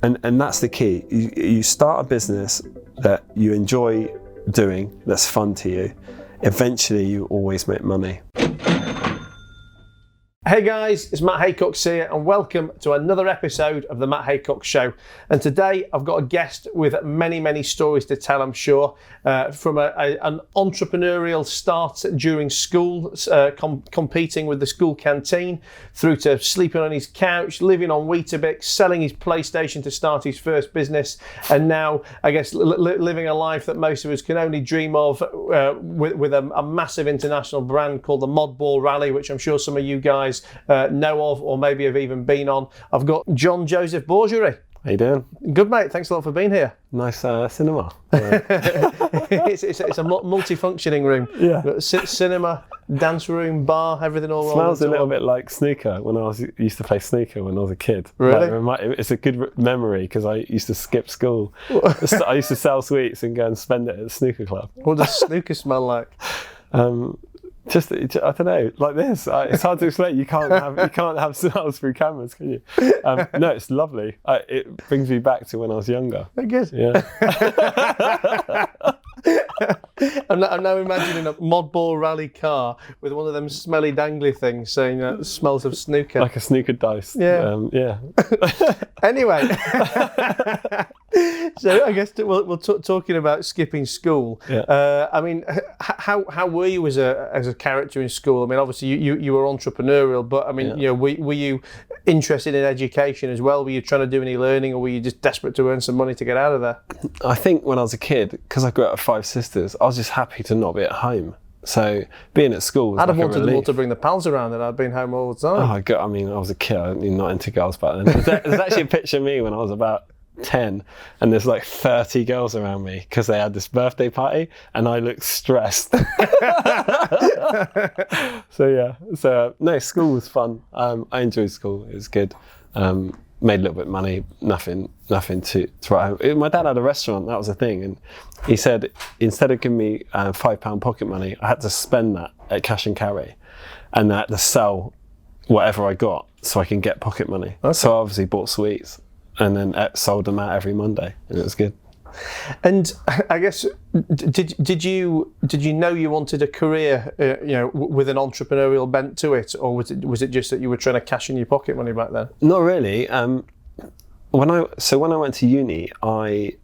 And that's the key. You start a business that you enjoy doing, that's fun to you. Eventually, you always make money. Hey guys, it's Matt Haycox here and welcome to another episode of the Matt Haycox Show. And today I've got a guest with many stories to tell, I'm sure, from an entrepreneurial start during school, competing with the school canteen, through to sleeping on his couch, living on Weetabix, selling his PlayStation to start his first business, and now, I guess, living a life that most of us can only dream of with a massive international brand called the Modball Rally, which I'm sure some of you guys know of or maybe have even been on. I've got John Joseph Bourgerie. How you doing? Good, mate. Thanks a lot for being here. Nice cinema. It's a multi-functioning room. Yeah. Got cinema, dance room, bar, everything all. Smells a little bit like snooker when I used to play snooker when I was a kid. Really? It's a good memory because I used to skip school. I used to sell sweets and go and spend it at the snooker club. What does snooker smell like? I don't know, like this. It's hard to explain. You can't have smells through cameras, can you? No, it's lovely. It brings me back to when I was younger. Very good. Yeah. I'm now imagining a Modball Rally car with one of them smelly dangly things saying it smells of snooker. Like a snooker dice. Yeah. Yeah. Anyway, so I guess we'll talking about skipping school. Yeah. I mean, how were you as a character in school? I mean, obviously you were entrepreneurial, but I mean, Yeah. you know, were you interested in education as well? Were you trying to do any learning, or were you just desperate to earn some money to get out of there? I think when I was a kid, because I grew up with 5 sisters, I was just happy to not be at home. So being at school was I'd have like a wanted them all relief. to bring the pals around, and I'd been home all the time. I mean, I was a kid. I mean, not into girls back then. There's actually a picture of me when I was about 10, and there's like 30 girls around me because they had this birthday party, and I looked stressed. No, school was fun. I enjoyed school. It was good. Made a little bit of money. Nothing to write home. My dad had a restaurant. That was the thing, and he said instead of giving me £5 pocket money, I had to spend that at cash and carry, and I had to sell whatever I got so I can get pocket money. Okay. So I obviously bought sweets and then sold them out every Monday, and it was good. And I guess, did you know you wanted a career, with an entrepreneurial bent to it, or was it just that you were trying to cash in your pocket money back then? Not really. When I went to uni, I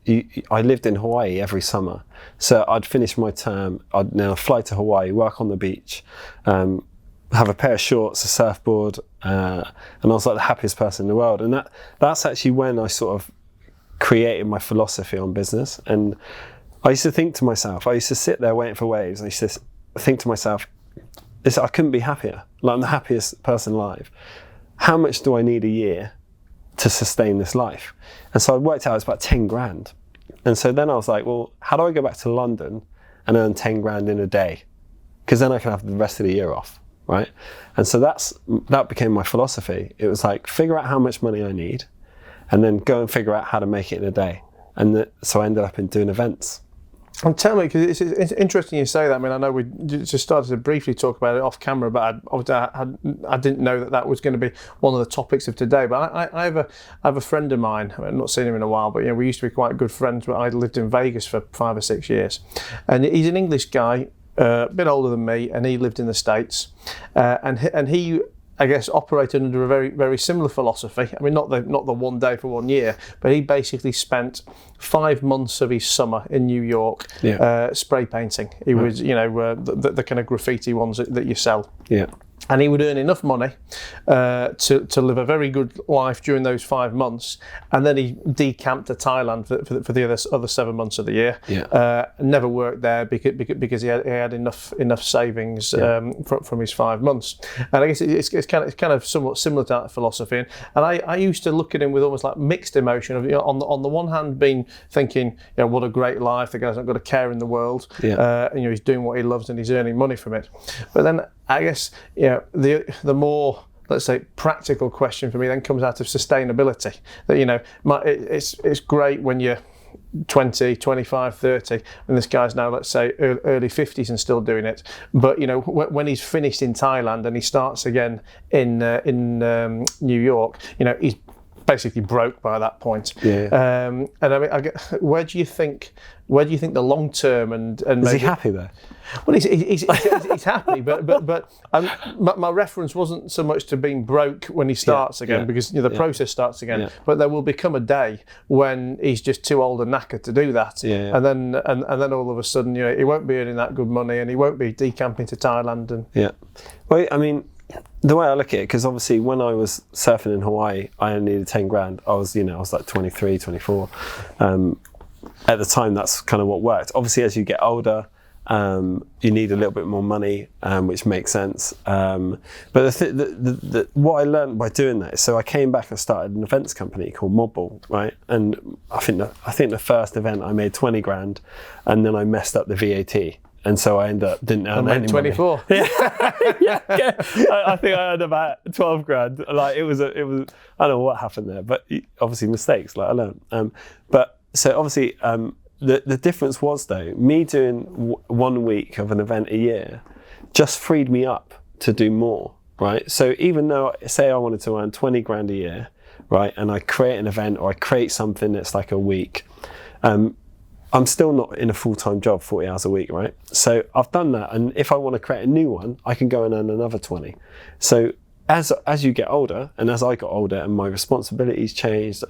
lived in Hawaii every summer. So I'd finish my term, I'd now fly to Hawaii, work on the beach, have a pair of shorts, a surfboard, and I was like the happiest person in the world. And that's actually when I sort of created my philosophy on business. And I used to think to myself, I used to sit there waiting for waves, and I used to think to myself, I couldn't be happier. Like, I'm the happiest person alive. How much do I need a year to sustain this life? And so I worked out it's about 10 grand. And so then I was like, well, how do I go back to London and earn 10 grand in a day? Because then I can have the rest of the year off, right? And so that became my philosophy. It was like, figure out how much money I need, and then go and figure out how to make it in a day. And so I ended up doing events. And tell me, because it's interesting you say that. I mean, I know we just started to briefly talk about it off camera, but I didn't know that was going to be one of the topics of today. But I have a friend of mine. I've not seen him in a while, but we used to be quite good friends. But I lived in Vegas for 5 or 6 years, and he's an English guy, a bit older than me, and he lived in the States, and he, I guess, operated under a very, very similar philosophy. I mean, not the 1 day for 1 year, but he basically spent 5 months of his summer in New York spray painting. He was, the kind of graffiti ones that you sell. Yeah. And he would earn enough money to live a very good life during those 5 months, and then he decamped to Thailand for the other 7 months of the year. Yeah. Never worked there because he had enough savings from his 5 months. And I guess it's kind of somewhat similar to that philosophy. And I used to look at him with almost like mixed emotion of, on the one hand being thinking, what a great life, the guy's not got a care in the world. Yeah. He's doing what he loves and he's earning money from it. But then I guess the more, let's say, practical question for me then comes out of sustainability. That it's great when you're 20, 25, 30, and this guy's now, let's say, early 50s and still doing it. But when he's finished in Thailand and he starts again in New York, he's basically broke by that point. Yeah. And I mean, where do you think the long term and Is maybe, he happy though? well, he's happy, but my reference wasn't so much to being broke when he starts again, because the process starts again. Yeah. But there will become a day when he's just too old and knackered to do that, and then all of a sudden, he won't be earning that good money, and he won't be decamping to Thailand. And well, I mean, the way I look at it, because obviously when I was surfing in Hawaii, I only needed 10 grand. I was like 23, 24. At the time, that's kind of what worked. Obviously, as you get older, you need a little bit more money, which makes sense. But what I learned by doing that is, so I came back and started an events company called Modbull, right? And I think the first event I made 20 grand, and then I messed up the VAT. And so I ended up didn't earn any 24. Money. I think I earned about 12 grand. Like it was I don't know what happened there, but obviously mistakes. Like I learned. But so obviously the difference was though, me doing 1 week of an event a year just freed me up to do more. Right. So even though say I wanted to earn 20 grand a year, right, and I create an event or I create something that's like a week. I'm still not in a full-time job, 40 hours a week, right? So I've done that, and if I want to create a new one, I can go and earn another 20. So as you get older, and as I got older and my responsibilities changed,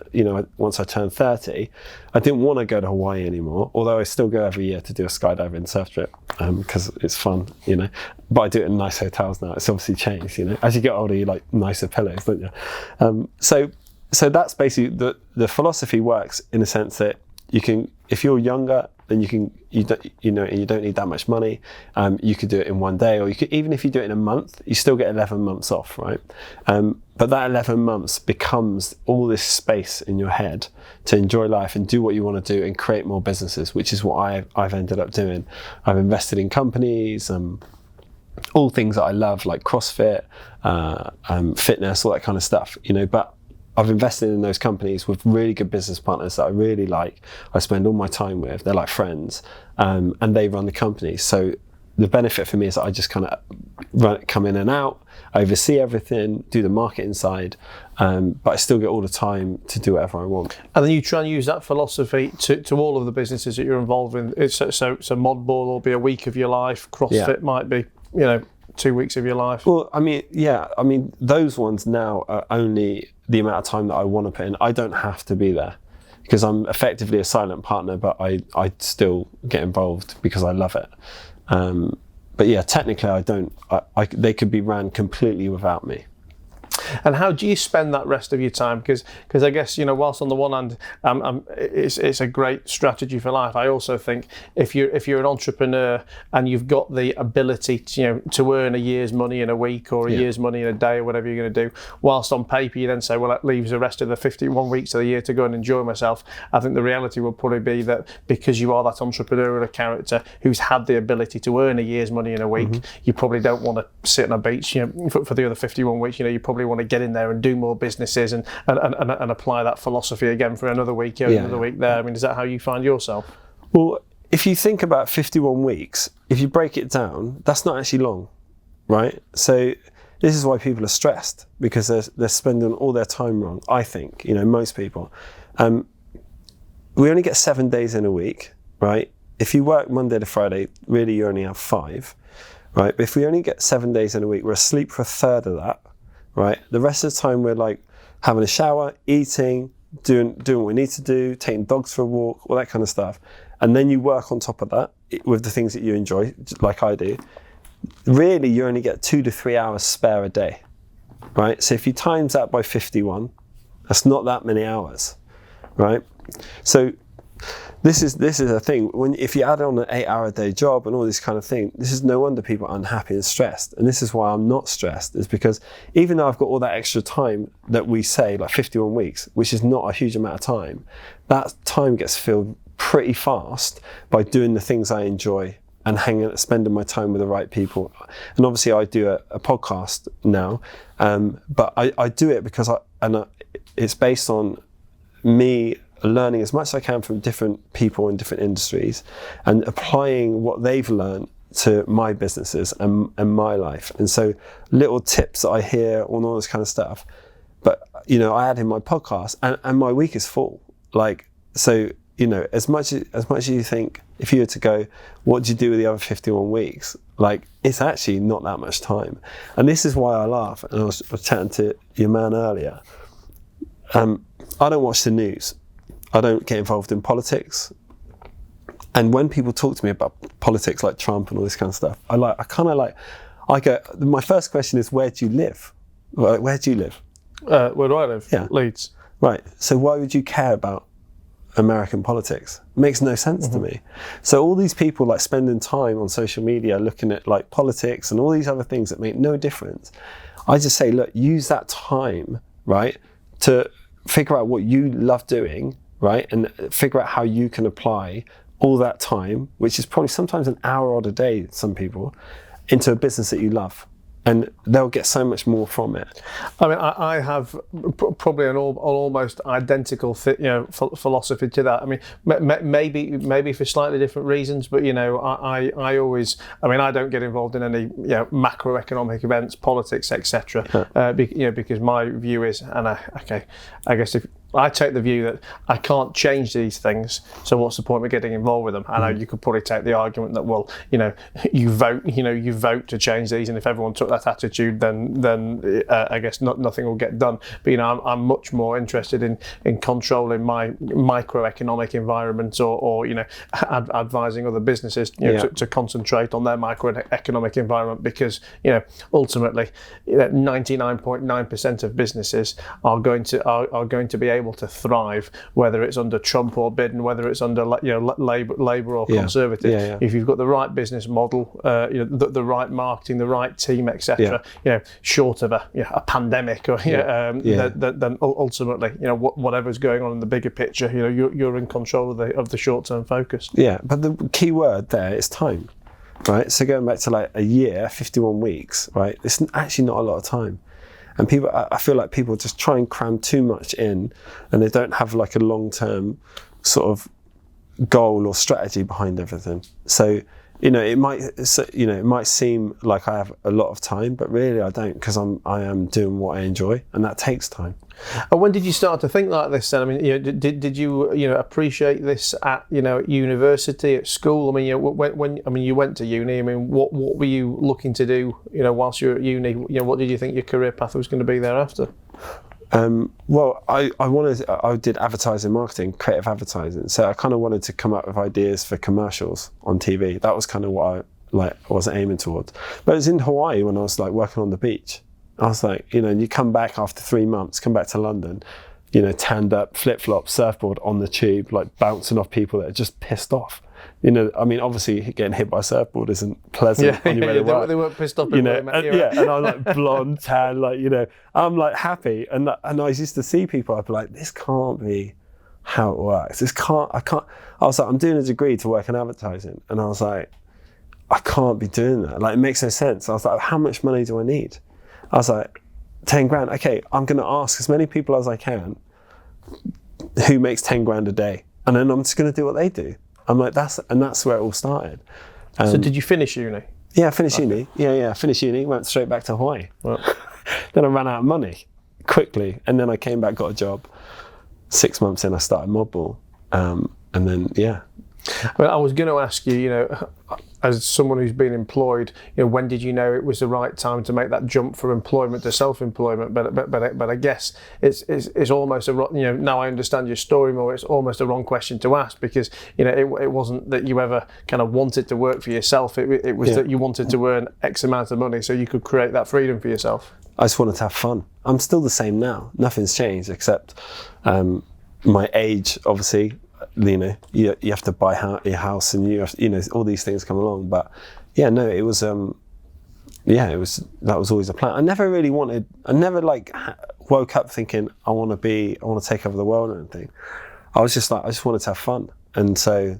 once I turned 30, I didn't want to go to Hawaii anymore, although I still go every year to do a skydiving surf trip, because it's fun, But I do it in nice hotels now. It's obviously changed, As you get older, you like nicer pillows, don't you? So that's basically the philosophy works in the sense that you can, if you're younger, then you don't need that much money. You could do it in 1 day, or you could, even if you do it in a month, you still get 11 months off, right? But that 11 months becomes all this space in your head to enjoy life and do what you want to do and create more businesses, which is what I've ended up doing. I've invested in companies, all things that I love, like CrossFit, fitness, all that kind of stuff, but I've invested in those companies with really good business partners that I really like. I spend all my time with. They're like friends, and they run the company. So the benefit for me is that I just kind of come in and out, oversee everything, do the marketing side, but I still get all the time to do whatever I want. And then you try and use that philosophy to all of the businesses that you're involved in. So Modball will be a week of your life. CrossFit might be, 2 weeks of your life. Well, I mean, those ones now are only the amount of time that I want to put in. I don't have to be there because I'm effectively a silent partner, but I still get involved because I love it. But yeah, technically I don't, they could be ran completely without me. And how do you spend that rest of your time? Because I guess, whilst on the one hand, it's a great strategy for life, I also think if you're an entrepreneur and you've got the ability to earn a year's money in a week or a year's money in a day or whatever you're going to do, whilst on paper you then say, well, that leaves the rest of the 51 weeks of the year to go and enjoy myself. I think the reality will probably be that because you are that entrepreneurial character who's had the ability to earn a year's money in a week, you probably don't want to sit on a beach for the other 51 weeks. You probably want to get in there and do more businesses and apply that philosophy again for another week here, another week there. I mean, is that how you find yourself? Well, if you think about 51 weeks, if you break it down, that's not actually long, right? So this is why people are stressed, because they're spending all their time wrong, I think, most people. We only get 7 days in a week, right? If you work Monday to Friday, really you only have 5, right? But if we only get 7 days in a week, we're asleep for a third of that. Right. The rest of the time we're like having a shower, eating, doing what we need to do, taking dogs for a walk, all that kind of stuff. And then you work on top of that with the things that you enjoy, like I do. Really, you only get 2 to 3 hours spare a day. Right. So if you times that by 51, that's not that many hours. Right. So this is a thing. If you add on an 8-hour-a-day job and all this kind of thing, this is no wonder people are unhappy and stressed. And this is why I'm not stressed, is because even though I've got all that extra time that we say, like 51 weeks, which is not a huge amount of time, that time gets filled pretty fast by doing the things I enjoy and spending my time with the right people. And obviously I do a podcast now, but I do it because it's based on me learning as much as I can from different people in different industries and applying what they've learned to my businesses and my life. And so little tips that I hear on all this kind of stuff, But, I add in my podcast and my week is full. Like, so, as much as you think, if you were to go, what do you do with the other 51 weeks? Like, it's actually not that much time. And this is why I laugh. And I was chatting to your man earlier. I don't watch the news. I don't get involved in politics. And when people talk to me about politics, like Trump and all this kind of stuff, I go, my first question is, where do you live? Like, where do you live? Where do I live? Yeah. Leeds. Right. So why would you care about American politics? It makes no sense to me. So all these people like spending time on social media looking at like politics and all these other things that make no difference. I just say, look, use that time, right, to figure out what you love doing, right, and figure out how you can apply all that time, which is probably sometimes an hour odd a day, some people, into a business that you love. And they'll get so much more from it. I mean, I have probably an almost identical philosophy to that. I mean, maybe for slightly different reasons, but I always, I don't get involved in any macroeconomic events, politics, etc. Because my view is, and I guess if I take the view that I can't change these things, so what's the point of getting involved with them? I know you could probably take the argument that, well, you vote to change these, and if everyone took that attitude, then I guess nothing will get done. But I'm much more interested in controlling my microeconomic environment, or advising other businesses to concentrate on their microeconomic environment, because ultimately 99.9% of businesses are going to be able to thrive, whether it's under Trump or Biden, whether it's under Labour or Conservative. If you've got the right business model, the right marketing, the right team, etc. Short of a pandemic, or then ultimately, whatever's going on in the bigger picture, you're in control of the short-term focus. Yeah, but the key word there is time, right? So going back to like a year, 51 weeks, right? It's actually not a lot of time. And I feel like people just try and cram too much in, and they don't have like a long-term sort of goal or strategy behind everything. So, it might seem like I have a lot of time, but really I don't, because I am doing what I enjoy, and that takes time. And when did you start to think like this then? I mean, did you appreciate this at university, at school? I mean, when you went to uni, I mean, what were you looking to do? Whilst you were at uni, what did you think your career path was going to be thereafter? Well, I did advertising, marketing, creative advertising. So I kind of wanted to come up with ideas for commercials on TV. That was kind of what I was aiming towards. But it was in Hawaii when I was like working on the beach. I was like, you come back after 3 months, come back to London, tanned up, flip-flop, surfboard on the tube, like bouncing off people that are just pissed off. I mean, obviously getting hit by a surfboard isn't pleasant when you're ready. They weren't pissed off. And I'm like blonde, tan, I'm like happy. And I used to see people, I'd be like, this can't be how it works. I was like, I'm doing a degree to work in advertising. And I was like, I can't be doing that. Like, it makes no sense. I was like, how much money do I need? I was like, 10 grand. Okay, I'm going to ask as many people as I can who makes 10 grand a day. And then I'm just going to do what they do. I'm like, that's where it all started. So did you finish uni? Yeah, I finished uni. Yeah, finished uni, went straight back to Hawaii. Well. Then I ran out of money quickly. And then I came back, got a job. 6 months in, I started Modbull. And then, yeah. Well, I was going to ask you, as someone who's been employed, when did you know it was the right time to make that jump from employment to self-employment? But I guess it's almost now I understand your story more. It's almost a wrong question to ask, because it wasn't that you ever kind of wanted to work for yourself. It was that you wanted to earn X amount of money so you could create that freedom for yourself. I just wanted to have fun. I'm still the same now. Nothing's changed except my age, obviously. You have to buy your house, and you have, all these things come along. But yeah, no, it was that was always a plan. I never woke up thinking I want to take over the world or anything. I was just like, I just wanted to have fun, and so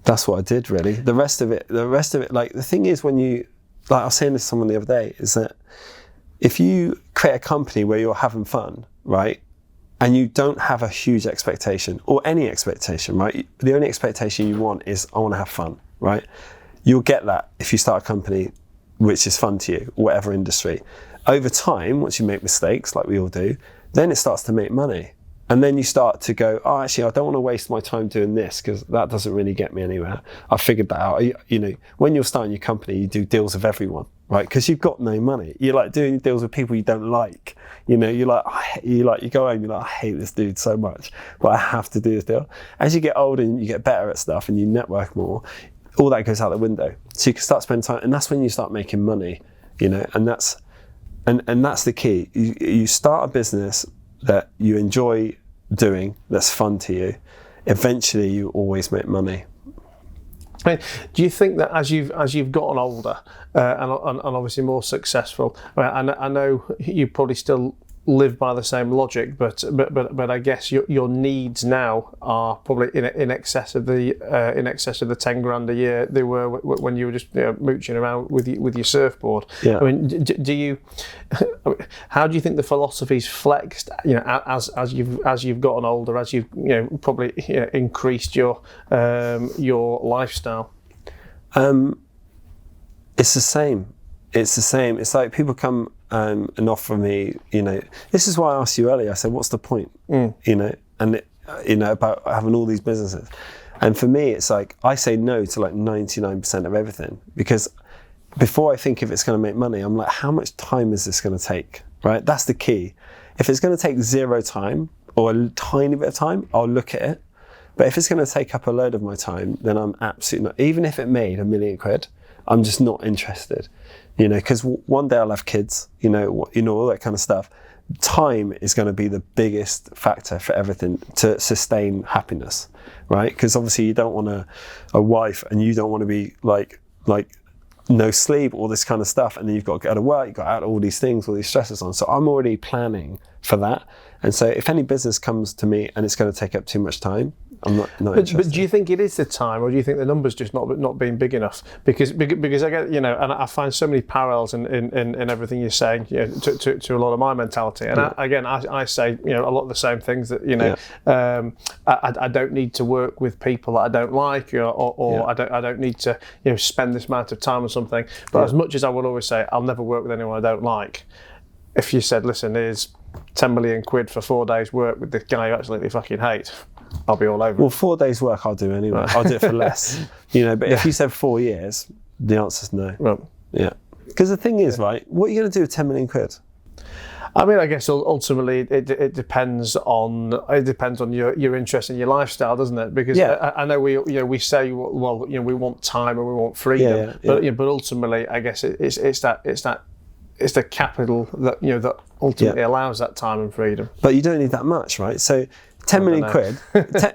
that's what I did really. The rest of it, like, the thing is, when you, like, I was saying this to someone the other day, is that if you create a company where you're having fun, right? And you don't have a huge expectation, or any expectation, right? The only expectation you want is, I want to have fun, right? You'll get that if you start a company which is fun to you, whatever industry. over time, once you make mistakes, like we all do, then it starts to make money. And then you start to go, oh, actually, I don't want to waste my time doing this because that doesn't really get me anywhere. I figured that out. You know, when you're starting your company, you do deals with everyone, right? Because you've got no money. You're like doing deals with people you don't like. You know, you go home, you're like, I hate this dude so much, but I have to do this deal. As you get older and you get better at stuff and you network more, all that goes out the window. So you can start spending time, and that's when you start making money, you know, and that's the key. You start a business that you enjoy doing, that's fun to you. Eventually, you always make money. Do you think that as you've gotten older and obviously more successful, I know you probably still live by the same logic, but I guess your needs now are probably in excess of the 10 grand a year they were when you were just mooching around with your surfboard. Yeah. I mean, how do you think the philosophy's flexed? You know, as you've gotten older, as you've probably increased your lifestyle. It's the same. It's like people come and offer me, this is why I asked you earlier, I said, what's the point? About having all these businesses. And for me, it's like, I say no to like 99% of everything, because before I think if it's going to make money, I'm like, how much time is this going to take, right? That's the key. If it's going to take zero time or a tiny bit of time, I'll look at it. But if it's going to take up a load of my time, then I'm absolutely not, even if it made £1 million, I'm just not interested, because one day I'll have kids, all that kind of stuff. Time is going to be the biggest factor for everything to sustain happiness, right? Because obviously you don't want a wife, and you don't want to be like no sleep, all this kind of stuff, and then you've got to go to work, you've got to add all these things, all these stresses on. So I'm already planning for that. And so if any business comes to me and it's going to take up too much time, I'm not interested. But do you think it is the time, or do you think the numbers just not being big enough? Because I get, and I find so many parallels in everything you're saying, to a lot of my mentality. And I say, a lot of the same things that, I don't need to work with people that I don't like, or I don't need to, spend this amount of time on something. But as much as I would always say, I'll never work with anyone I don't like, if you said, listen, here's 10 million quid for 4 days work with this guy you absolutely fucking hate, I'll be all over it. Well, 4 days work I'll do anyway. I'll do it for less. But if you said 4 years, the answer's no. Right. Yeah. Because the thing is, right, what are you going to do with 10 million quid? I mean, I guess ultimately it depends on your interest in your lifestyle, doesn't it? Because I know we say, well, we want time and we want freedom, but ultimately I guess it's the capital that that ultimately allows that time and freedom. But you don't need that much, right? So 10 million quid,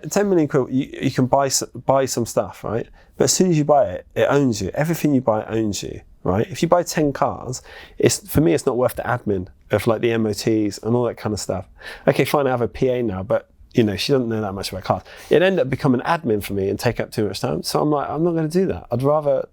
10 million quid, you can buy some stuff, right? But as soon as you buy it, it owns you. Everything you buy owns you, right? If you buy 10 cars, for me, it's not worth the admin of like the MOTs and all that kind of stuff. Okay, fine, I have a PA now, but she doesn't know that much about cars. It'd end up becoming admin for me and take up too much time. So I'm like, I'm not going to do that. I'd rather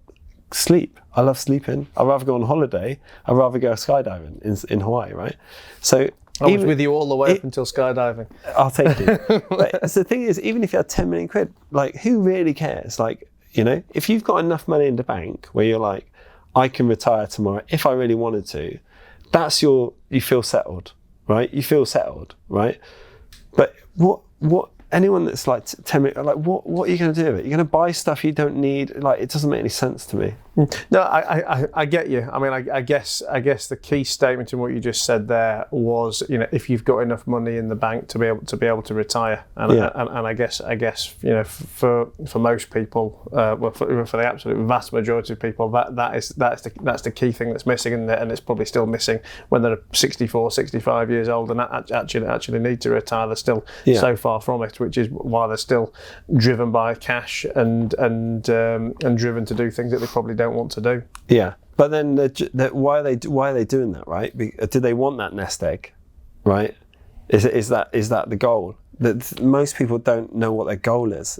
sleep. I love sleeping. I'd rather go on holiday. I'd rather go skydiving in Hawaii, right? So I was with you all the way up until skydiving. I'll take you. But the thing is, even if you had 10 million quid, like, who really cares? Like, if you've got enough money in the bank where you're like, I can retire tomorrow if I really wanted to, you feel settled, right? You feel settled, right? But what anyone that's like 10 million, like, what are you going to do with it? You're going to buy stuff you don't need? Like, it doesn't make any sense to me. No, I get you. I mean, I guess the key statement in what you just said there was, if you've got enough money in the bank to be able to retire, and I guess for most people, for the absolute vast majority of people, that's the key thing that's missing, and it's probably still missing when they're 64, 65 years old and actually need to retire. They're still so far from it, which is why they're still driven by cash and driven to do things that they probably don't want to do. Yeah, but then why are they doing that, right? Do they want that nest egg, right? Is that the goal? That most people don't know what their goal is.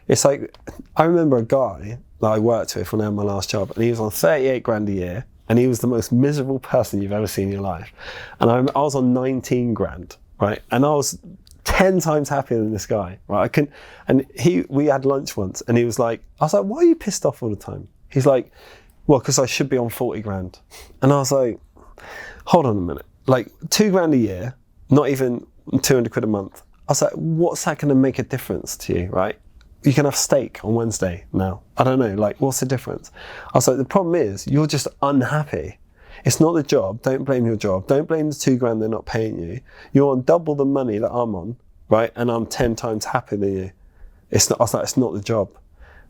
It's like, I remember a guy that I worked with when I had my last job, and he was on 38 grand a year, and he was the most miserable person you've ever seen in your life. And I was on 19 grand, right? And I was 10 times happier than this guy, right? We had lunch once, and he was like, I was like, why are you pissed off all the time? He's like, well, because I should be on 40 grand. And I was like, hold on a minute, like £2,000 a year, not even 200 quid a month. I was like, what's that going to make a difference to you, right? You can have steak on Wednesday now. I don't know, like, what's the difference? I was like, the problem is you're just unhappy. It's not the job. Don't blame your job. Don't blame the £2,000 they're not paying you. You're on double the money that I'm on, right? And I'm 10 times happier than you. It's not. I was like, it's not the job.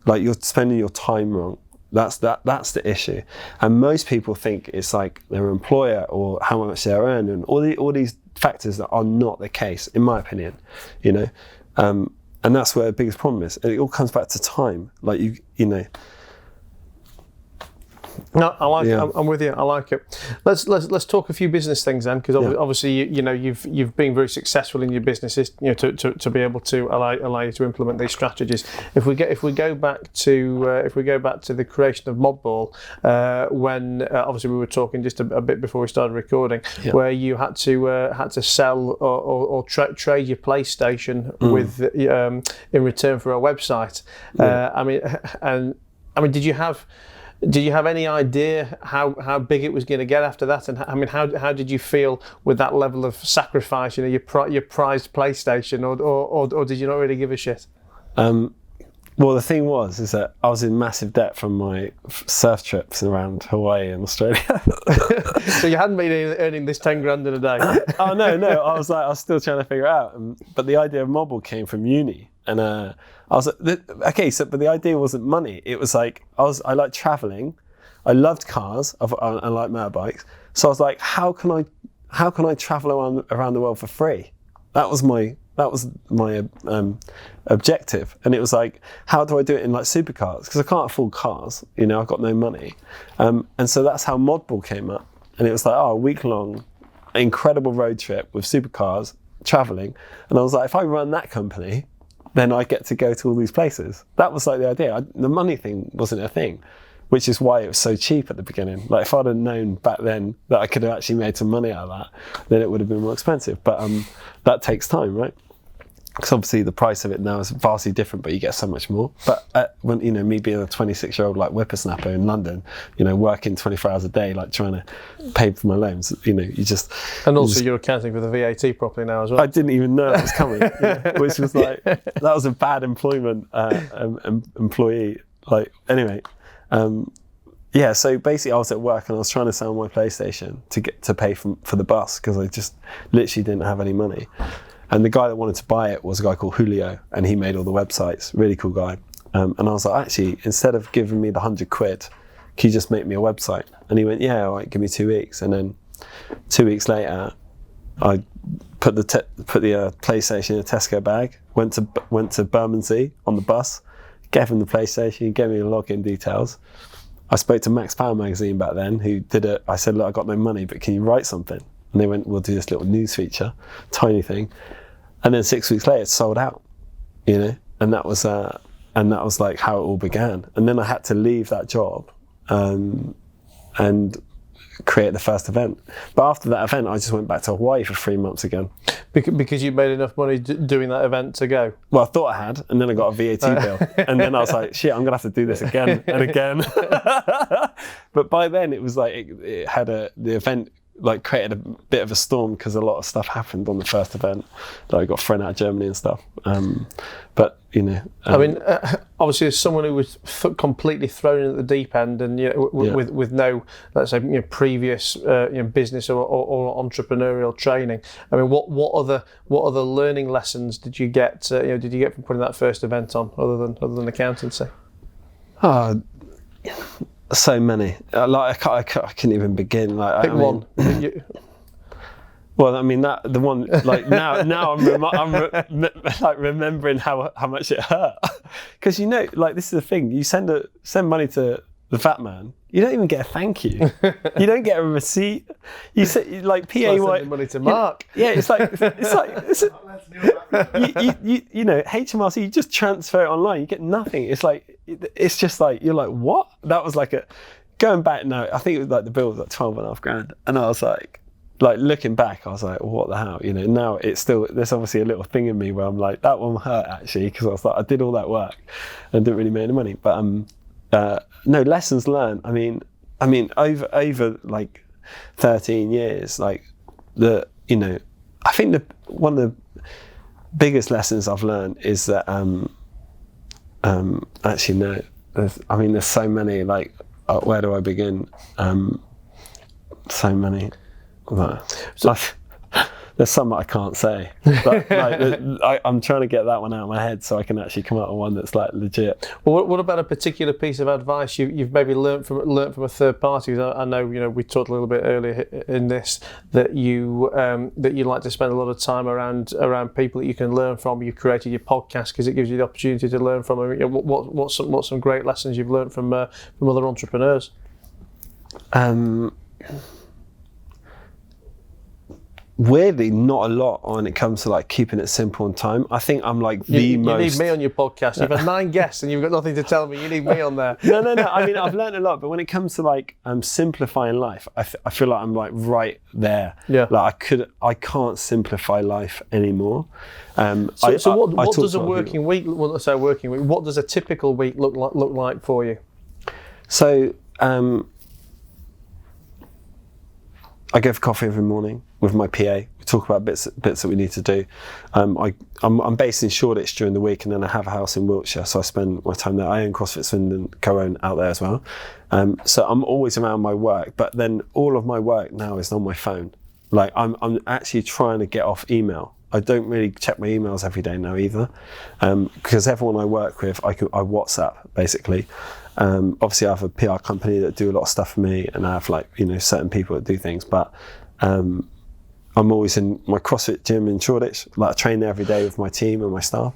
Like, you're spending your time wrong. That's the issue. And most people think it's like their employer or how much they're earning, and all these factors that are not the case, in my opinion. You know, and that's where the biggest problem is. It all comes back to time. Like you know. No, I like it. I'm with you. I like it. Let's talk a few business things then, because obviously you know you've been very successful in your businesses, you know, to be able to allow you to implement these strategies. If we go back to the creation of Modball, when obviously we were talking just a bit before we started recording, where you had to sell or trade your PlayStation with in return for a website. Did you have any idea how big it was going to get after that? And I mean, how did you feel with that level of sacrifice? You know, your prized PlayStation, or did you not really give a shit? Well, the thing is that I was in massive debt from my surf trips around Hawaii and Australia. So you hadn't been earning this 10 grand in a day? Oh no! I was still trying to figure it out. But the idea of Modbull came from uni, and I was okay. So, but the idea wasn't money. It was like I like traveling. I loved cars. I like motorbikes. So I was like, how can I travel around the world for free? That was my objective. And it was like, how do I do it in like supercars? Because I can't afford cars. You know, I've got no money. And so that's how Modbull came up. And it was like, a week-long, incredible road trip with supercars, traveling. And I was like, if I run that company, then I get to go to all these places. That was like the idea. The money thing wasn't a thing, which is why it was so cheap at the beginning. Like, if I'd have known back then that I could have actually made some money out of that, then it would have been more expensive. But that takes time, right? Because obviously the price of it now is vastly different, but you get so much more. But when, you know, me being a 26-year-old like whippersnapper in London, you know, working 24 hours a day, like trying to pay for my loans, you know, you just... And also you're accounting for the VAT properly now as well. I didn't even know it was coming, which was like, that was a bad employment employee. Like, anyway, so basically I was at work and I was trying to sell my PlayStation to pay for the bus, because I just literally didn't have any money. And the guy that wanted to buy it was a guy called Julio, and he made all the websites. Really cool guy. And I was like, actually, instead of giving me the 100 quid, can you just make me a website? And he went, yeah, all right, give me 2 weeks. And then 2 weeks later, I put the PlayStation in a Tesco bag, went to Bermondsey on the bus, gave him the PlayStation, he gave me the login details. I spoke to Max Power magazine back then, who did it. I said, look, I got no money, but can you write something? And they went, we'll do this little news feature, tiny thing. And then 6 weeks later, it sold out, you know? And that was like how it all began. And then I had to leave that job and create the first event. But after that event, I just went back to Hawaii for 3 months again. Because you made enough money doing that event to go? Well, I thought I had, and then I got a VAT bill. And then I was like, shit, I'm going to have to do this again and again. But by then, it was like, it had the event like created a bit of a storm, because a lot of stuff happened on the first event. Like, I got thrown out of Germany and stuff. But you know, I mean, obviously, as someone who was completely thrown in at the deep end, and you know, with no, let's say, you know, previous business or entrepreneurial training. I mean, what other learning lessons did you get? Did you get from putting that first event on, other than accountancy? So many. Like, I can't even begin. Like, Pick one. Well, I mean, that the one, like, now I'm like remembering how much it hurt, because, you know, like, this is the thing. You send money to the fat man, you don't even get a thank you. You don't get a receipt. You say, like, PAY. Money to Mark. Yeah, you know, HMRC, you just transfer it online. You get nothing. It's just like, you're like, what? That was like going back now, I think it was like the bill was like 12.5 grand. And I was like looking back, I was like, what the hell? You know, now it's still, there's obviously a little thing in me where I'm like, that one hurt actually, because I was like, I did all that work and didn't really make any money. But no, lessons learned. I mean, over like 13 years, like I think one of the biggest lessons I've learned is that actually no, there's so many, like where do I begin? So many. There's some that I can't say, but I'm trying to get that one out of my head so I can actually come up with one that's like legit. Well, what about a particular piece of advice you've maybe learnt from a third party? Because I know we talked a little bit earlier in this that you like to spend a lot of time around people that you can learn from. You created your podcast because it gives you the opportunity to learn from them. What's some great lessons you've learnt from other entrepreneurs? Weirdly, not a lot when it comes to like keeping it simple on time. I think I'm like you need me on your podcast. You've had 9 guests and you've got nothing to tell me. You need me on there. No. I mean, I've learned a lot, but when it comes to like simplifying life, I feel like I'm like right there. Yeah. Like I can't simplify life anymore. So what does a working week? What does a typical week look like for you? So I go for coffee every morning with my PA. We talk about bits that we need to do. I'm based in Shoreditch during the week, and then I have a house in Wiltshire, so I spend my time there. I own CrossFit Swindon, co-own out there as well. So I'm always around my work, but then all of my work now is on my phone. Like I'm actually trying to get off email. I don't really check my emails every day now either, because everyone I work with, I WhatsApp basically. Obviously I have a PR company that do a lot of stuff for me, and I have like, certain people that do things, but I'm always in my CrossFit gym in Shoreditch. Like I train there every day with my team and my staff.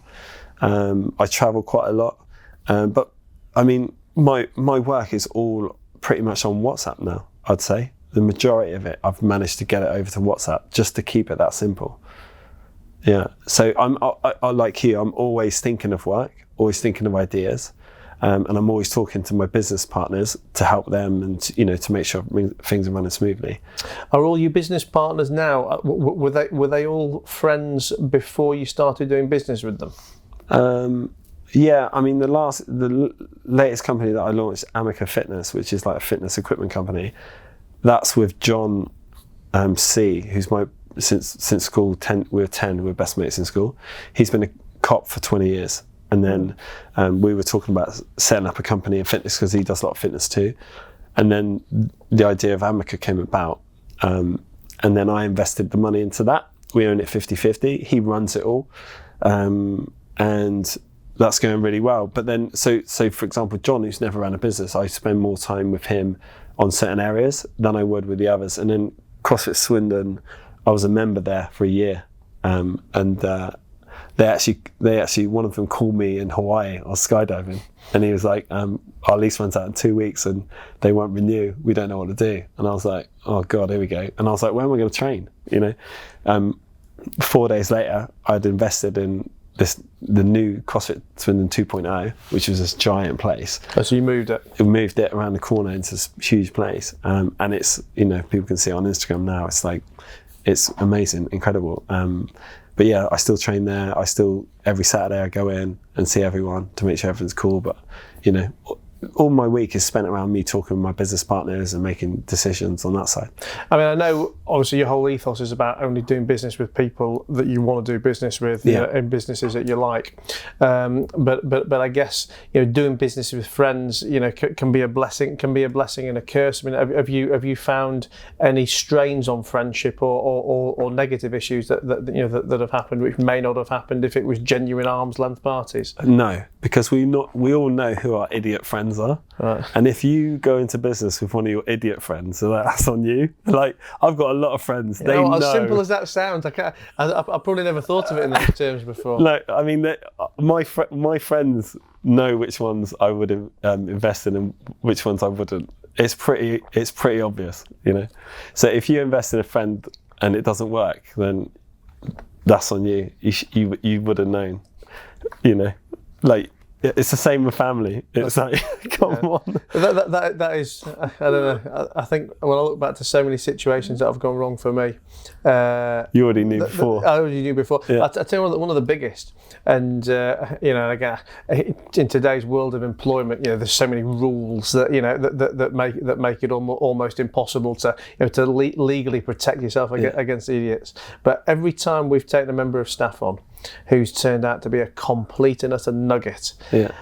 I travel quite a lot, but I mean, my work is all pretty much on WhatsApp now. I'd say the majority of it, I've managed to get it over to WhatsApp just to keep it that simple. Yeah. So I like you. I'm always thinking of work, always thinking of ideas. And I'm always talking to my business partners to help them and to make sure things are running smoothly. Are all your business partners now? Were they all friends before you started doing business with them? Yeah, I mean the latest company that I launched, Amica Fitness, which is like a fitness equipment company. That's with John C, who's my since school. We were best mates in school. He's been a cop for 20 years. And then we were talking about setting up a company in fitness because he does a lot of fitness too. And then the idea of Amica came about. And then I invested the money into that. We own it 50-50. He runs it all. And that's going really well. But then, so for example, John, who's never ran a business, I spend more time with him on certain areas than I would with the others. And then CrossFit Swindon, I was a member there for a year. They actually, one of them called me in Hawaii. I was skydiving, and he was like, our lease runs out in 2 weeks and they won't renew. We don't know what to do. And I was like, oh God, here we go. And I was like, where am I going to train? 4 days later, I'd invested in the new CrossFit Swindon 2.0, which was this giant place. Oh, so you moved it? We moved it around the corner into this huge place. And it's, people can see it on Instagram now. It's like, it's amazing, incredible. But yeah, I still train there. Every Saturday I go in and see everyone to make sure everything's cool. But, all my week is spent around me talking with my business partners and making decisions on that side. I mean, I know obviously your whole ethos is about only doing business with people that you want to do business with, in businesses that you like. But I guess, doing business with friends, can be a blessing and a curse. I mean, have you found any strains on friendship or negative issues that have happened which may not have happened if it was genuine arm's length parties? No, because we all know who our idiot friends are. Right. And if you go into business with one of your idiot friends, so that's on you. Like, I've got a lot of friends. They know. As simple as that sounds, I probably never thought of it in those terms before. No, I mean, my friends know which ones I would invest in and which ones I wouldn't. It's pretty obvious, So if you invest in a friend and it doesn't work, then that's on you. You would have known, like. It's the same with family. It's like, come on. That is, I don't know. I think when I look back to so many situations that have gone wrong for me. You already knew before. I already knew before. Yeah. I tell you one of the biggest again, in today's world of employment, there's so many rules that that make it almost impossible to legally protect yourself against idiots. But every time we've taken a member of staff on who's turned out to be a complete and utter nugget. Yeah.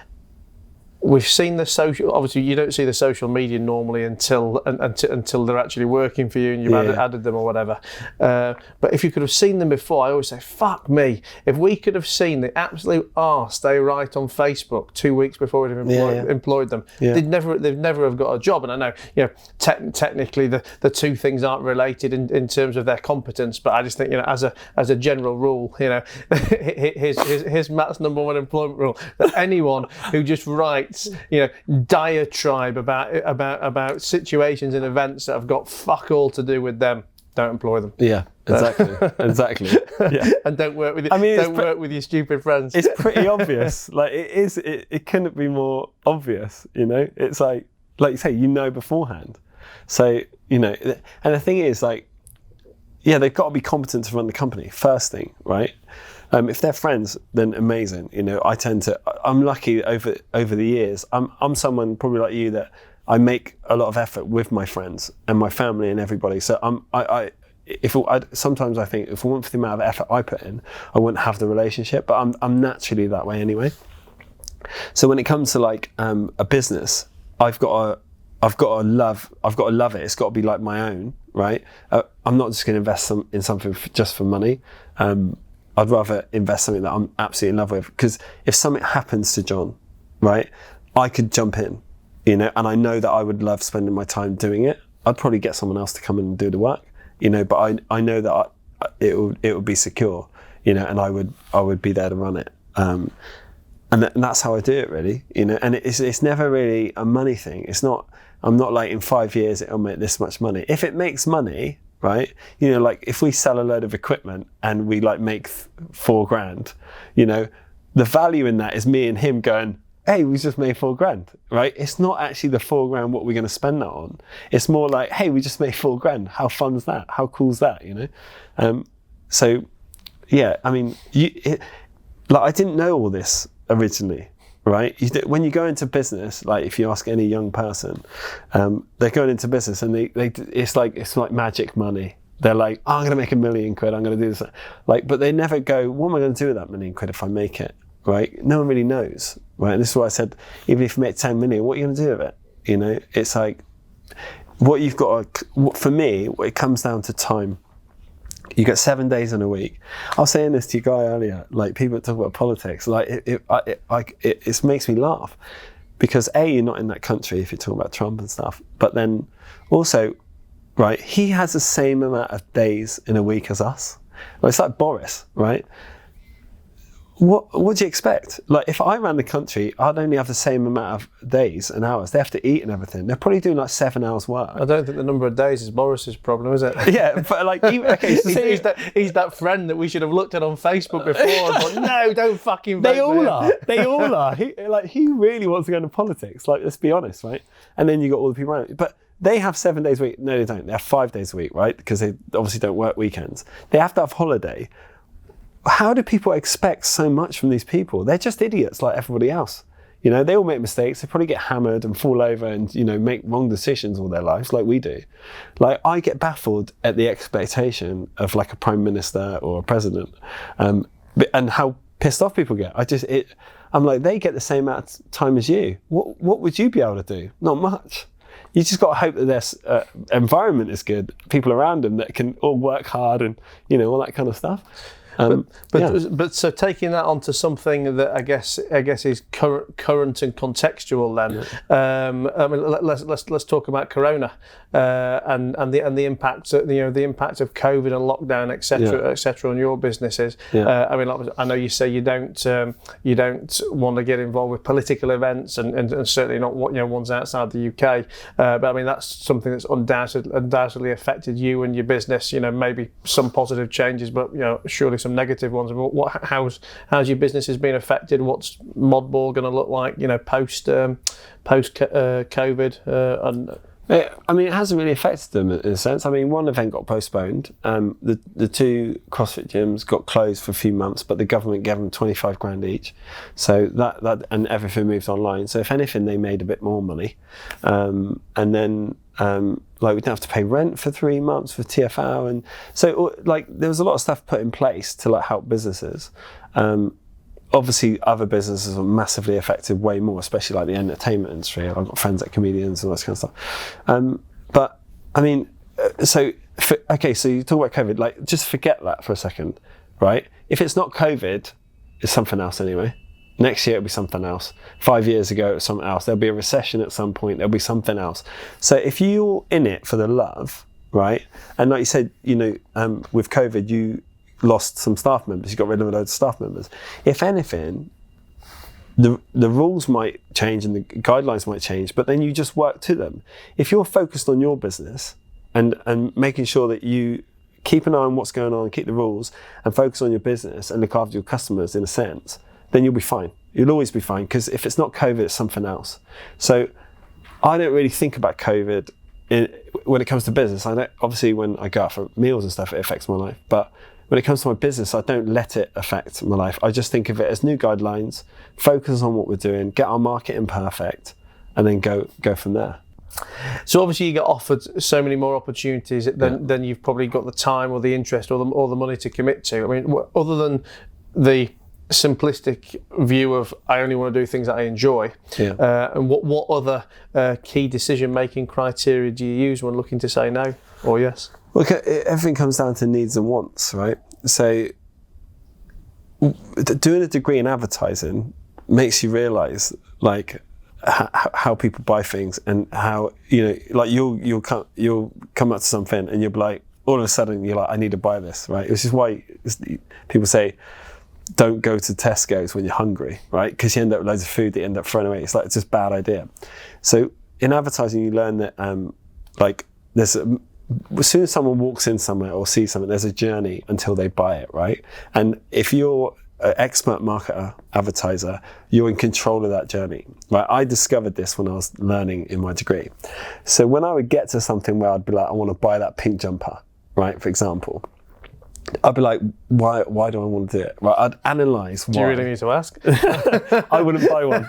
We've seen the social. Obviously, you don't see the social media normally until they're actually working for you and you've added them or whatever. But if you could have seen them before, I always say, "Fuck me!" If we could have seen the absolute arse they write on Facebook 2 weeks before we'd have employed them, they'd never have got a job. And I know, technically the two things aren't related in terms of their competence. But I just think, as a general rule, here's Matt's number one employment rule: that anyone who just writes diatribe about situations and events that have got fuck all to do with them, don't employ them. Yeah, exactly. Yeah. And don't work with work with your stupid friends. It's pretty obvious. Like it couldn't be more obvious. It's like you say, beforehand. So and the thing is, they've got to be competent to run the company first thing, right? If they're friends, then amazing. I'm lucky over the years. I'm someone probably like you that I make a lot of effort with my friends and my family and everybody. So sometimes I think if it weren't for the amount of effort I put in, I wouldn't have the relationship. But I'm naturally that way anyway. So when it comes to a business, I've got to love it. It's got to be like my own, right? I'm not just going to invest in something just for money. I'd rather invest something that I'm absolutely in love with, because if something happens to John, right, I could jump in, and I know that I would love spending my time doing it. I'd probably get someone else to come in and do the work, but I know that it would be secure, and I would be there to run it. And that's how I do it, really, and it's never really a money thing. I'm not like in 5 years it'll make this much money. If it makes money, right? If we sell a load of equipment and we make $4,000, the value in that is me and him going, hey, we just made $4,000, right? It's not actually the $4,000 what we're going to spend that on. It's more like, hey, we just made $4,000. How fun's that? How cool's that? So yeah, I mean, I didn't know all this originally. Right? When you go into business, if you ask any young person, they're going into business and it's like magic money. They're like, I'm going to make £1 million, I'm going to do this. But they never go, what am I going to do with that £1 million if I make it? Right? No one really knows. Right? And this is why I said, even if you make 10 million, what are you going to do with it? It's like, what you've got to, for me, it comes down to time. You get 7 days in a week. I was saying this to you guy earlier, people talk about politics, it makes me laugh, because you're not in that country if you're talking about Trump and stuff, but then also, right, he has the same amount of days in a week as us. It's like Boris, right? What do you expect? If I ran the country, I'd only have the same amount of days and hours. They have to eat and everything. They're probably doing 7 hours work. I don't think the number of days is Boris's problem, is it? Yeah, but okay, so he's that friend that we should have looked at on Facebook before and thought, no, don't fucking vote. They all are. He really wants to go into politics. Let's be honest, right? And then you got all the people around. But they have 7 days a week. No, they don't. They have 5 days a week, right? Because they obviously don't work weekends. They have to have holiday. How do people expect so much from these people? They're just idiots like everybody else. They all make mistakes. They probably get hammered and fall over and, make wrong decisions all their lives like we do. I get baffled at the expectation of a prime minister or a president, and how pissed off people get. I'm like, they get the same amount of time as you. What would you be able to do? Not much. You just got to hope that their environment is good, people around them that can all work hard and, all that kind of stuff. But so taking that onto something that I guess is current and contextual then. Yeah. Let's talk about Corona and the impact the impact of COVID and lockdown, etc. on your businesses. Yeah. I know you say you don't want to get involved with political events and certainly not ones outside the UK. But that's something that's undoubtedly affected you and your business. Maybe some positive changes, but surely some negative ones. How's your business has been affected? What's Modball going to look like? Post COVID and I mean, it hasn't really affected them in a sense. I mean, one event got postponed. The 2 CrossFit gyms got closed for a few months, but the government gave them 25 grand each. So that and everything moved online. So if anything, they made a bit more money. And then we didn't have to pay rent for 3 months for TFL, and so there was a lot of stuff put in place to help businesses. Obviously, other businesses are massively affected way more, especially like the entertainment industry. I've got friends that are comedians and all that kind of stuff. But I mean, so you talk about COVID, just forget that for a second, right? If it's not COVID, it's something else anyway. Next year it'll be something else. 5 years ago it was something else. There'll be a recession at some point. There'll be something else. So if you're in it for the love, right? And like you said, with COVID, you lost some staff members. You got rid of a load of staff members. If anything, the rules might change and the guidelines might change, but then you just work to them. If you're focused on your business and making sure that you keep an eye on what's going on, keep the rules, and focus on your business and look after your customers in a sense, then you'll be fine. You'll always be fine, because if it's not COVID, it's something else. So I don't really think about COVID when it comes to business. Obviously when I go out for meals and stuff, it affects my life. But when it comes to my business, I don't let it affect my life. I just think of it as new guidelines, focus on what we're doing, get our marketing perfect, and then go from there. So obviously you get offered so many more opportunities than you've probably got the time or the interest or the money to commit to. I mean, other than the simplistic view of I only want to do things that I enjoy, and what other key decision-making criteria do you use when looking to say no or yes? Look, everything comes down to needs and wants, right? So doing a degree in advertising makes you realise how people buy things, and how you'll come up to something and you'll be like, all of a sudden you're like, I need to buy this, right? Which is why people say don't go to Tesco's when you're hungry, right? Because you end up with loads of food that you end up throwing away. It's just a bad idea. So in advertising, you learn that as soon as someone walks in somewhere or sees something, there's a journey until they buy it, right? And if you're an expert marketer, advertiser, you're in control of that journey, right? I discovered this when I was learning in my degree. So when I would get to something where I'd be like, I want to buy that pink jumper, right? For example, I'd be like, why do I want to do it? Right? I'd analyse why. Do you really need to ask? I wouldn't buy one.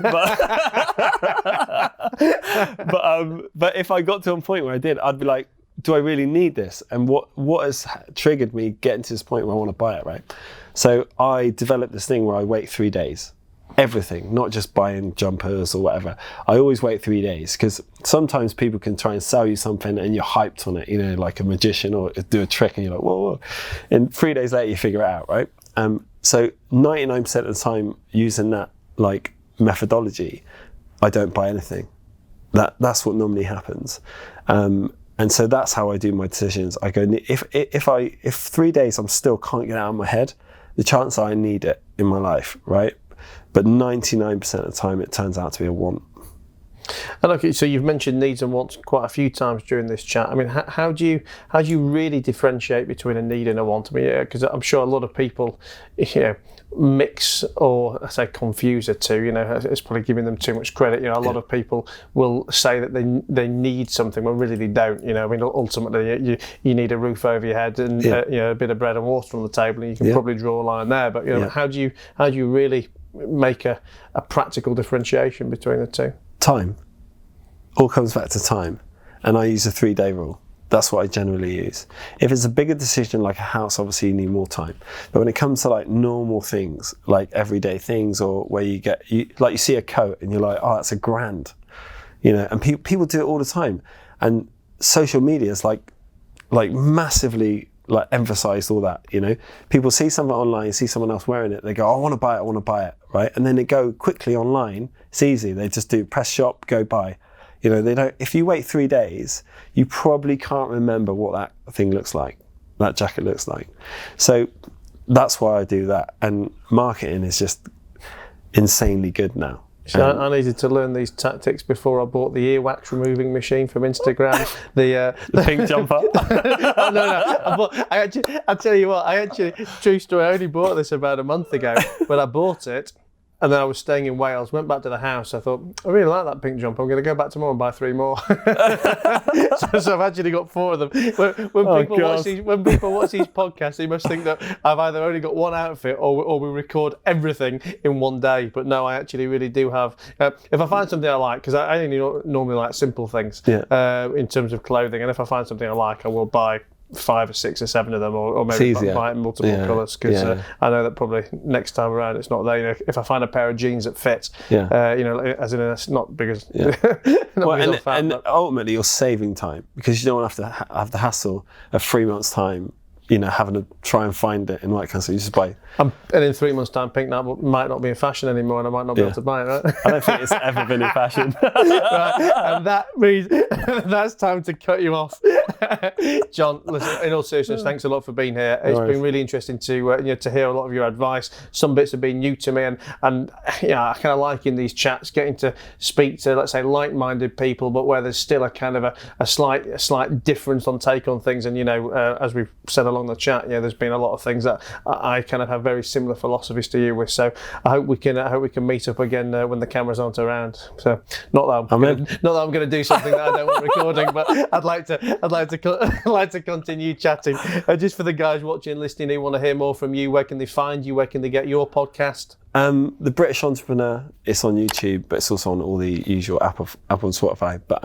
But if I got to a point where I did, I'd be like, do I really need this? And what has triggered me getting to this point where I want to buy it, right? So I developed this thing where I wait 3 days. Everything, not just buying jumpers or whatever. I always wait 3 days, because sometimes people can try and sell you something and you're hyped on it, like a magician, or do a trick and you're like, whoa. And 3 days later you figure it out, right? So 99% of the time using that methodology, I don't buy anything. That's what normally happens. And so that's how I do my decisions. I go, if 3 days I'm still can't get it out of my head, the chance I need it in my life, right? But 99% of the time it turns out to be a want. And okay, so you've mentioned needs and wants quite a few times during this chat. I mean, how do you really differentiate between a need and a want? I mean, because I'm sure a lot of people, mix, or I say confuse the two. It's probably giving them too much credit. A lot of people will say that they need something when really they don't. I mean, ultimately you need a roof over your head and a bit of bread and water on the table, and you can probably draw a line there. But how do you really make a practical differentiation between the two? Time. All comes back to time. And I use a 3-day rule. That's what I generally use. If it's a bigger decision like a house, obviously you need more time. But when it comes to normal things, like everyday things, or where you see a coat and you're like, oh, that's $1,000. And people do it all the time. And social media is massively emphasized all that, People see something online, see someone else wearing it, they go, I want to buy it, right? And then they go quickly online. It's easy. They just do press shop, go buy. They don't. If you wait 3 days, you probably can't remember what that thing looks like, that jacket looks like. So that's why I do that. And marketing is just insanely good now. So I needed to learn these tactics before I bought the earwax removing machine from Instagram. the pink jumper. No. I'll tell you what. True story. I only bought this about a month ago, but I bought it. And then I was staying in Wales, went back to the house. I thought, I really like that pink jumper. I'm going to go back tomorrow and buy 3 more. so I've actually got 4 of them. When people watch these podcasts, they must think that I've either only got 1 outfit or we record everything in one day. But no, I actually really do have. If I find something I like, because I only normally like simple things in terms of clothing, and if I find something I like, I will buy 5 or 6 or 7 of them, or maybe buy multiple colours, because I know that probably next time around it's not there. You know, if I find a pair of jeans that fits, as in it's not because. And ultimately you're saving time, because you don't have to have the hassle of 3 months' time, you know, having to try and find it in white cancer. You just buy. And in 3 months' time, pink might not be in fashion anymore, and I might not be able to buy it. Right? I don't think it's ever been in fashion. Right. And that means that's time to cut you off. John, listen, in all seriousness, thanks a lot for being here. It's been really interesting to to hear a lot of your advice. Some bits have been new to me, and I kind of like in these chats getting to speak to, let's say, like-minded people, but where there's still a kind of a slight difference on take on things. And as we've said along the chat, there's been a lot of things that I kind of have very similar philosophies to you with. So I hope we can meet up again when the cameras aren't around. So not that I'm going to do something that I don't want recording, but I'd like to continue chatting. Just for the guys watching, listening, who want to hear more from you, where can they find you? Where can they get your podcast? The British Entrepreneur, it's on YouTube, but it's also on all the usual Apple and Spotify. But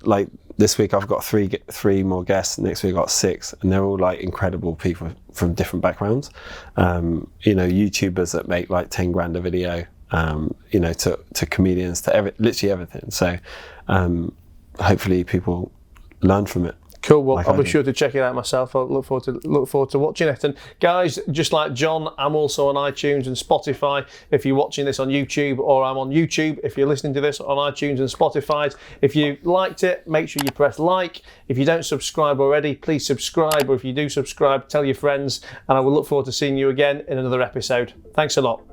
like this week I've got three more guests. Next week I've got 6, and they're all like incredible people from different backgrounds. YouTubers that make like 10 grand a video, to comedians, to literally everything. So hopefully people learn from it. Cool. Well, I'll be sure to check it out myself. I'll look forward to watching it. And guys, just like John, I'm also on iTunes and Spotify. If you're watching this on YouTube, or I'm on YouTube if you're listening to this on iTunes and Spotify. If you liked it, make sure you press like. If you don't subscribe already, please subscribe. Or if you do subscribe, tell your friends. And I will look forward to seeing you again in another episode. Thanks a lot.